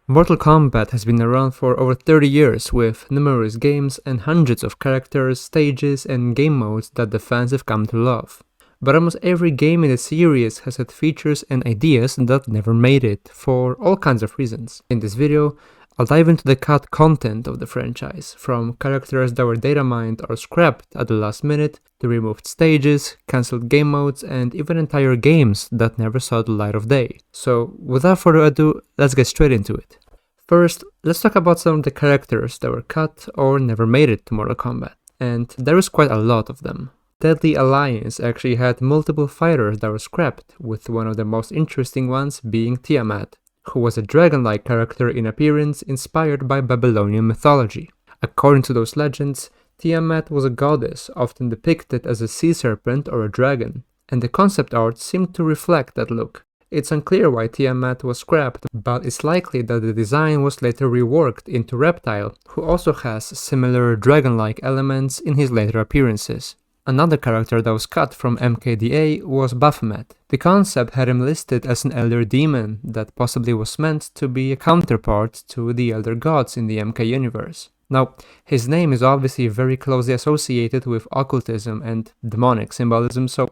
Mortal Kombat has been around for over 30 years with numerous games and hundreds of characters, stages and game modes that the fans have come to love. But almost every game in the series has had features and ideas that never made it, for all kinds of reasons. In this video, I'll dive into the cut content of the franchise, from characters that were data mined or scrapped at the last minute, to removed stages, cancelled game modes, and even entire games that never saw the light of day. So without further ado, let's get straight into it. First, let's talk about some of the characters that were cut or never made it to Mortal Kombat, and there is quite a lot of them. Deadly Alliance actually had multiple fighters that were scrapped, with one of the most interesting ones being Tiamat, who was a dragon-like character in appearance inspired by Babylonian mythology. According to those legends, Tiamat was a goddess, often depicted as a sea serpent or a dragon, and the concept art seemed to reflect that look. It's unclear why Tiamat was scrapped, but it's likely that the design was later reworked into Reptile, who also has similar dragon-like elements in his later appearances. Another character that was cut from MKDA was Baphomet. The concept had him listed as an elder demon that possibly was meant to be a counterpart to the elder gods in the MK universe. Now, his name is obviously very closely associated with occultism and demonic symbolism, so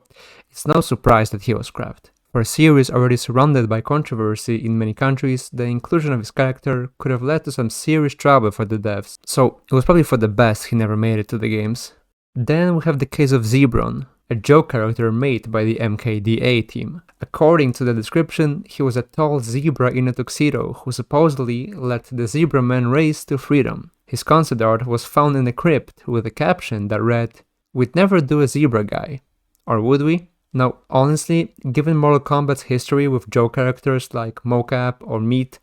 it's no surprise that he was scrapped. For a series already surrounded by controversy in many countries, the inclusion of his character could have led to some serious trouble for the devs, so it was probably for the best he never made it to the games. Then we have the case of Zebron, a joke character made by the MKDA team. According to the description, he was a tall zebra in a tuxedo who supposedly led the Zebra Man race to freedom. His concept art was found in a crypt with a caption that read, "We'd never do a zebra guy." Or would we? Now, honestly, given Mortal Kombat's history with joke characters like Mocap or Meat,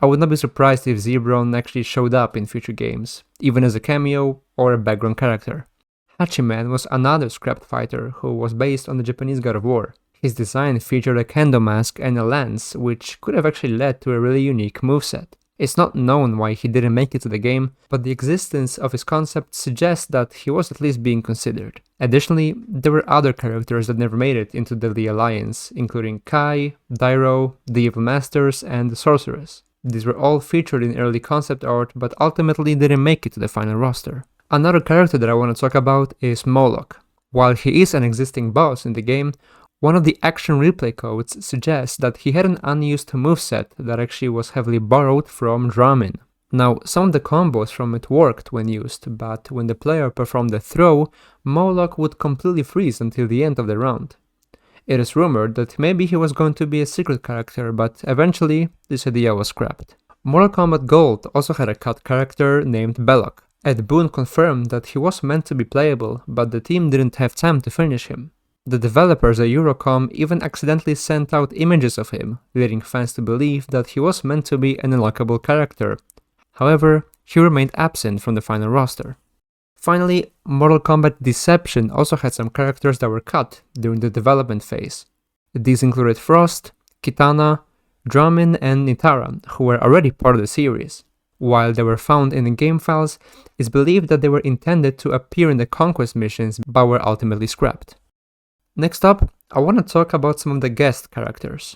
I would not be surprised if Zebron actually showed up in future games, even as a cameo or a background character. Hachiman was another scrapped fighter who was based on the Japanese god of war. His design featured a kendo mask and a lance, which could have actually led to a really unique moveset. It's not known why he didn't make it to the game, but the existence of his concept suggests that he was at least being considered. Additionally, there were other characters that never made it into Deadly Alliance, including Kai, Dairo, the Evil Masters, and the Sorceress. These were all featured in early concept art, but ultimately didn't make it to the final roster. Another character that I want to talk about is Belokk. While he is an existing boss in the game, one of the action replay codes suggests that he had an unused moveset that actually was heavily borrowed from Dramin. Now, some of the combos from it worked when used, but when the player performed a throw, Belokk would completely freeze until the end of the round. It is rumored that maybe he was going to be a secret character, but eventually this idea was scrapped. Mortal Kombat Gold also had a cut character named Belokk. Ed Boon confirmed that he was meant to be playable, but the team didn't have time to finish him. The developers at Eurocom even accidentally sent out images of him, leading fans to believe that he was meant to be an unlockable character. However, he remained absent from the final roster. Finally, Mortal Kombat Deception also had some characters that were cut during the development phase. These included Frost, Kitana, Dramin, and Nitara, who were already part of the series. While they were found in the game files, it's believed that they were intended to appear in the Conquest missions but were ultimately scrapped. Next up, I want to talk about some of the guest characters.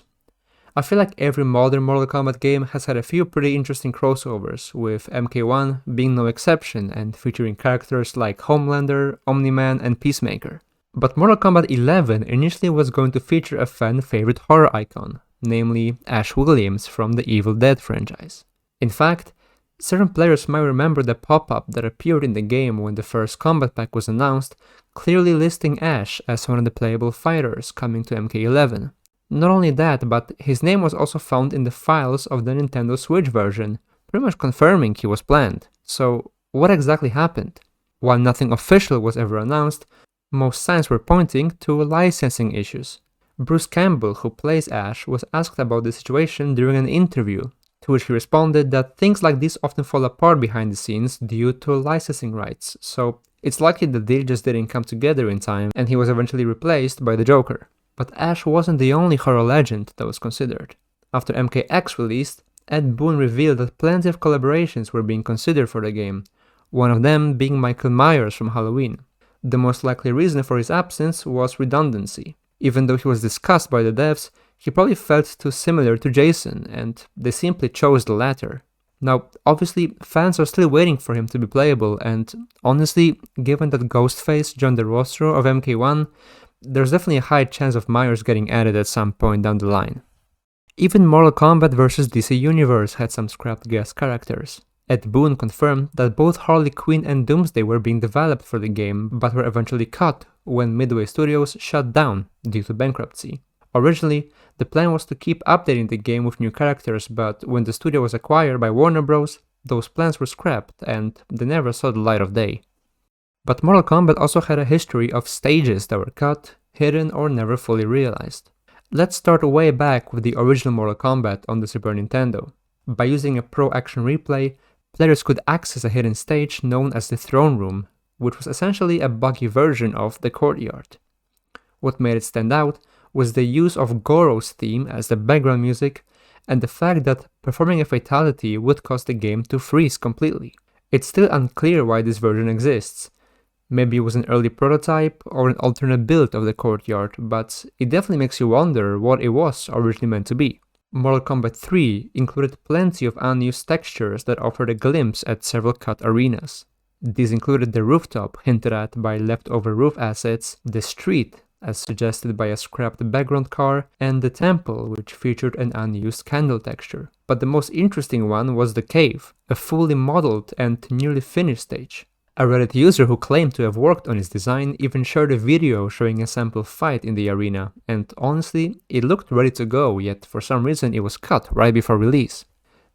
I feel like every modern Mortal Kombat game has had a few pretty interesting crossovers, with MK1 being no exception and featuring characters like Homelander, Omni-Man, and Peacemaker. But Mortal Kombat 11 initially was going to feature a fan-favorite horror icon, namely Ash Williams from the Evil Dead franchise. In fact, certain players might remember the pop-up that appeared in the game when the first combat pack was announced, clearly listing Ash as one of the playable fighters coming to MK11. Not only that, but his name was also found in the files of the Nintendo Switch version, pretty much confirming he was planned. So what exactly happened? While nothing official was ever announced, most signs were pointing to licensing issues. Bruce Campbell, who plays Ash, was asked about the situation during an interview, to which he responded that things like this often fall apart behind the scenes due to licensing rights, so it's likely the deal just didn't come together in time and he was eventually replaced by the Joker. But Ash wasn't the only horror legend that was considered. After MKX released, Ed Boon revealed that plenty of collaborations were being considered for the game, one of them being Michael Myers from Halloween. The most likely reason for his absence was redundancy. Even though he was discussed by the devs, He probably felt too similar to Jason, and they simply chose the latter. Now, obviously, fans are still waiting for him to be playable, and honestly, given that Ghostface joined the roster of MK1, there's definitely a high chance of Myers getting added at some point down the line. Even Mortal Kombat vs. DC Universe had some scrapped guest characters. Ed Boon confirmed that both Harley Quinn and Doomsday were being developed for the game, but were eventually cut when Midway Studios shut down due to bankruptcy. Originally, the plan was to keep updating the game with new characters, but when the studio was acquired by Warner Bros., those plans were scrapped and they never saw the light of day. But Mortal Kombat also had a history of stages that were cut, hidden, or never fully realized. Let's start way back with the original Mortal Kombat on the Super Nintendo. By using a Pro Action Replay, players could access a hidden stage known as the Throne Room, which was essentially a buggy version of the Courtyard. What made it stand out was the use of Goro's theme as the background music, and the fact that performing a fatality would cause the game to freeze completely. It's still unclear why this version exists. Maybe it was an early prototype or an alternate build of the Courtyard, but it definitely makes you wonder what it was originally meant to be. Mortal Kombat 3 included plenty of unused textures that offered a glimpse at several cut arenas. These included the rooftop hinted at by leftover roof assets, the street as suggested by a scrapped background car, and the temple, which featured an unused candle texture. But the most interesting one was the cave, a fully modeled and nearly finished stage. A Reddit user who claimed to have worked on its design even shared a video showing a sample fight in the arena, and honestly, it looked ready to go, yet for some reason it was cut right before release.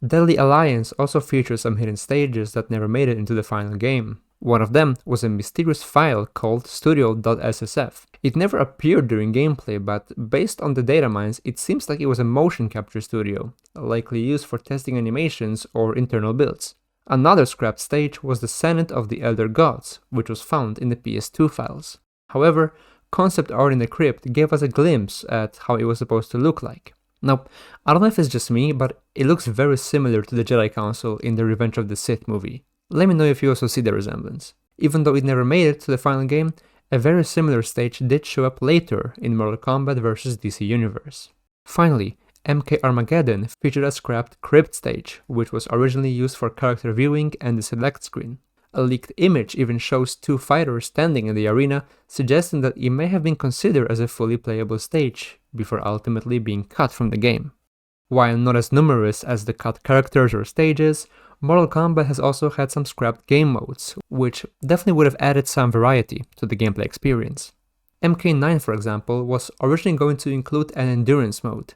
Deadly Alliance also featured some hidden stages that never made it into the final game. One of them was a mysterious file called studio.ssf. It never appeared during gameplay, but based on the data mines, it seems like it was a motion capture studio, likely used for testing animations or internal builds. Another scrapped stage was the Senate of the Elder Gods, which was found in the PS2 files. However, concept art in the crypt gave us a glimpse at how it was supposed to look like. Now, I don't know if it's just me, but it looks very similar to the Jedi Council in the Revenge of the Sith movie. Let me know if you also see the resemblance. Even though it never made it to the final game, a very similar stage did show up later in Mortal Kombat vs. DC Universe. Finally, MK Armageddon featured a scrapped crypt stage, which was originally used for character viewing and the select screen. A leaked image even shows two fighters standing in the arena, suggesting that it may have been considered as a fully playable stage, before ultimately being cut from the game. While not as numerous as the cut characters or stages, Mortal Kombat has also had some scrapped game modes, which definitely would have added some variety to the gameplay experience. MK9, for example, was originally going to include an endurance mode,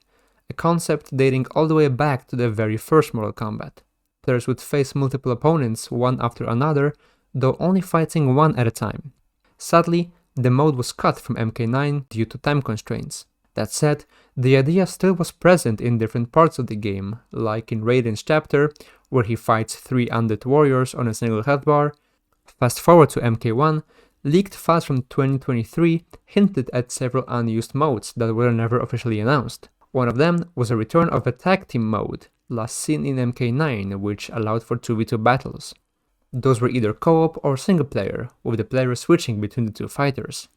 a concept dating all the way back to the very first Mortal Kombat. Players would face multiple opponents one after another, though only fighting one at a time. Sadly, the mode was cut from MK9 due to time constraints. That said, the idea still was present in different parts of the game, like in Raiden's chapter, where he fights 3 undead warriors on a single health bar. Fast forward to MK1, leaked files from 2023 hinted at several unused modes that were never officially announced. One of them was a return of a tag team mode, last seen in MK9, which allowed for 2v2 battles. Those were either co-op or single player, with the player switching between the two fighters.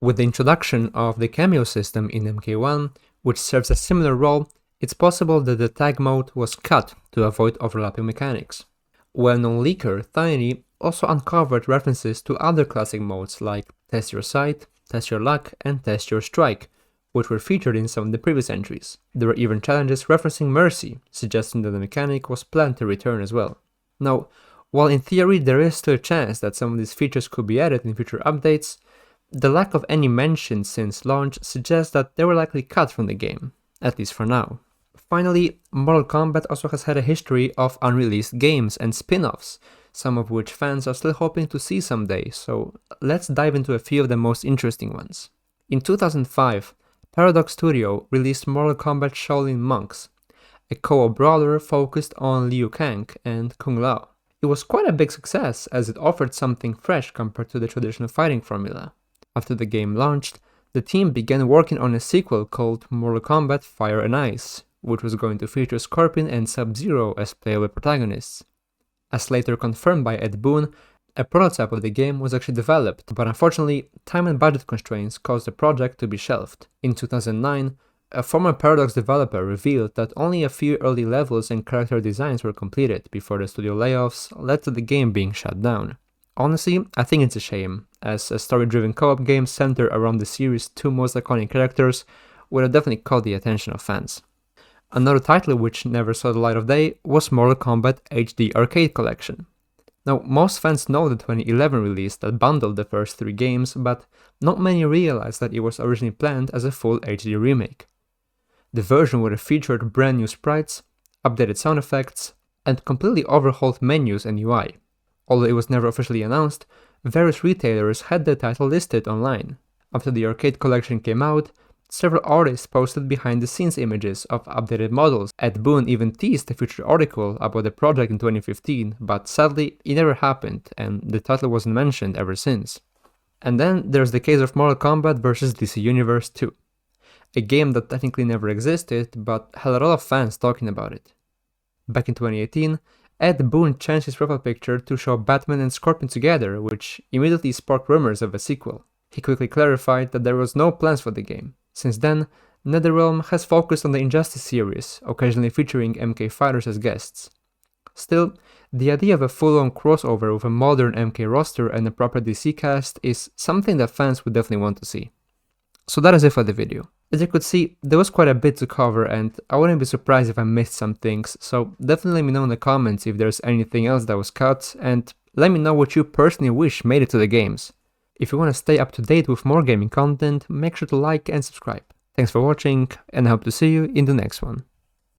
With the introduction of the cameo system in MK1, which serves a similar role, it's possible that the tag mode was cut to avoid overlapping mechanics. Well-known leaker Tiny also uncovered references to other classic modes like Test Your Sight, Test Your Luck, and Test Your Strike, which were featured in some of the previous entries. There were even challenges referencing Mercy, suggesting that the mechanic was planned to return as well. Now, while in theory there is still a chance that some of these features could be added in future updates, the lack of any mention since launch suggests that they were likely cut from the game, at least for now. Finally, Mortal Kombat also has had a history of unreleased games and spin-offs, some of which fans are still hoping to see someday, so let's dive into a few of the most interesting ones. In 2005, Paradox Studio released Mortal Kombat Shaolin Monks, a co-op brawler focused on Liu Kang and Kung Lao. It was quite a big success as it offered something fresh compared to the traditional fighting formula. After the game launched, the team began working on a sequel called Mortal Kombat Fire and Ice, which was going to feature Scorpion and Sub-Zero as playable protagonists. As later confirmed by Ed Boon, a prototype of the game was actually developed, but unfortunately, time and budget constraints caused the project to be shelved. In 2009, A former Paradox developer revealed that only a few early levels and character designs were completed before the studio layoffs led to the game being shut down. Honestly, I think it's a shame, as a story-driven co-op game centered around the series' two most iconic characters would have definitely caught the attention of fans. Another title which never saw the light of day was Mortal Kombat HD Arcade Collection. Now, most fans know the 2011 release that bundled the first three games, but not many realized that it was originally planned as a full HD remake. The version would have featured brand new sprites, updated sound effects, and completely overhauled menus and UI. Although it was never officially announced, various retailers had the title listed online. After the arcade collection came out, several artists posted behind-the-scenes images of updated models. Ed Boon even teased a future article about the project in 2015, but sadly it never happened and the title wasn't mentioned ever since. And then there's the case of Mortal Kombat vs DC Universe 2, a game that technically never existed but had a lot of fans talking about it. Back in 2018, Ed Boon changed his profile picture to show Batman and Scorpion together, which immediately sparked rumors of a sequel. He quickly clarified that there was no plans for the game. Since then, NetherRealm has focused on the Injustice series, occasionally featuring MK fighters as guests. Still, the idea of a full-on crossover with a modern MK roster and a proper DC cast is something that fans would definitely want to see. So that is it for the video. As you could see, there was quite a bit to cover and I wouldn't be surprised if I missed some things, so definitely let me know in the comments if there's anything else that was cut, and let me know what you personally wish made it to the games. If you want to stay up to date with more gaming content, make sure to like and subscribe. Thanks for watching, and I hope to see you in the next one.